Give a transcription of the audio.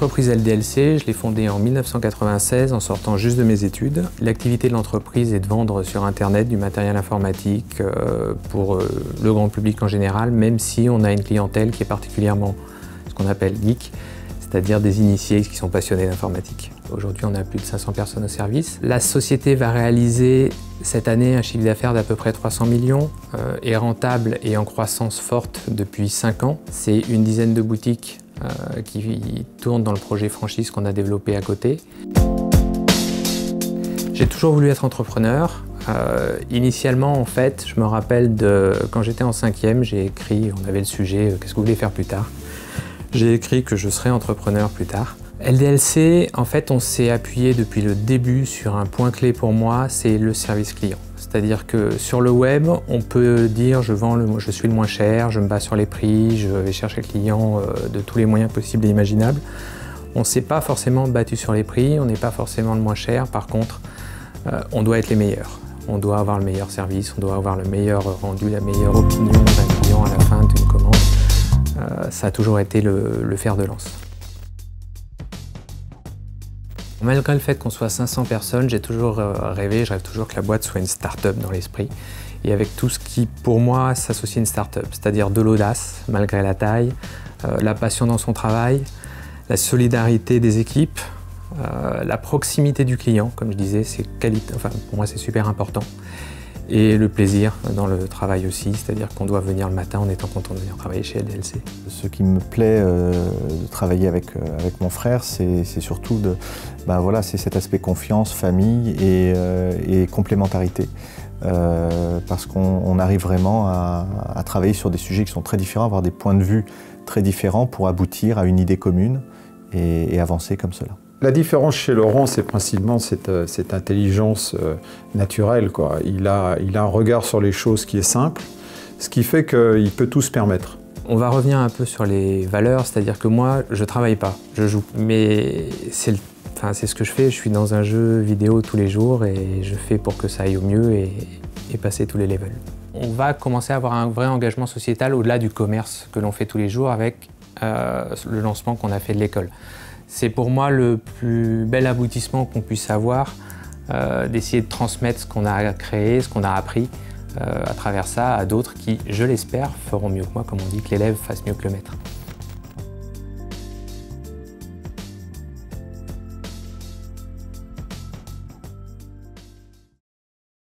L'entreprise LDLC, je l'ai fondée en 1996 en sortant juste de mes études. L'activité de l'entreprise est de vendre sur Internet du matériel informatique pour le grand public en général, même si on a une clientèle qui est particulièrement ce qu'on appelle geek, c'est-à-dire des initiés qui sont passionnés d'informatique. Aujourd'hui, on a plus de 500 personnes au service. La société va réaliser cette année un chiffre d'affaires d'à peu près 300 millions, est rentable et en croissance forte depuis 5 ans. C'est une dizaine de boutiques qui tournent dans le projet franchise qu'on a développé à côté. J'ai toujours voulu être entrepreneur. Initialement, en fait, je me rappelle quand j'étais en 5e, j'ai écrit, on avait le sujet « Qu'est-ce que vous voulez faire plus tard ?» J'ai écrit que je serais entrepreneur plus tard. LDLC, en fait, on s'est appuyé depuis le début sur un point clé pour moi, c'est le service client. C'est-à-dire que sur le web, on peut dire je suis le moins cher, je me bats sur les prix, je vais chercher le client de tous les moyens possibles et imaginables. On ne s'est pas forcément battu sur les prix, on n'est pas forcément le moins cher, par contre, on doit être les meilleurs. On doit avoir le meilleur service, on doit avoir le meilleur rendu, la meilleure opinion d'un client à la fin d'une commande. Ça a toujours été le fer de lance. Malgré le fait qu'on soit 500 personnes, j'ai toujours rêvé, je rêve toujours que la boîte soit une start-up dans l'esprit. Et avec tout ce qui, pour moi, s'associe à une start-up, c'est-à-dire de l'audace, malgré la taille, la passion dans son travail, la solidarité des équipes, la proximité du client, comme je disais, pour moi c'est super important. Et le plaisir dans le travail aussi, c'est-à-dire qu'on doit venir le matin en étant content de venir travailler chez LDLC. Ce qui me plaît de travailler avec mon frère, c'est surtout c'est cet aspect confiance, famille et complémentarité. Parce qu'on arrive vraiment à travailler sur des sujets qui sont très différents, avoir des points de vue très différents pour aboutir à une idée commune et avancer comme cela. La différence chez Laurent, c'est principalement cette intelligence naturelle, quoi. Il a un regard sur les choses qui est simple, ce qui fait qu'il peut tout se permettre. On va revenir un peu sur les valeurs, c'est-à-dire que moi, je travaille pas, je joue. Mais c'est ce que je fais, je suis dans un jeu vidéo tous les jours et je fais pour que ça aille au mieux et passer tous les levels. On va commencer à avoir un vrai engagement sociétal au-delà du commerce que l'on fait tous les jours avec le lancement qu'on a fait de l'école. C'est pour moi le plus bel aboutissement qu'on puisse avoir, d'essayer de transmettre ce qu'on a créé, ce qu'on a appris à travers ça à d'autres qui, je l'espère, feront mieux que moi, comme on dit, que l'élève fasse mieux que le maître.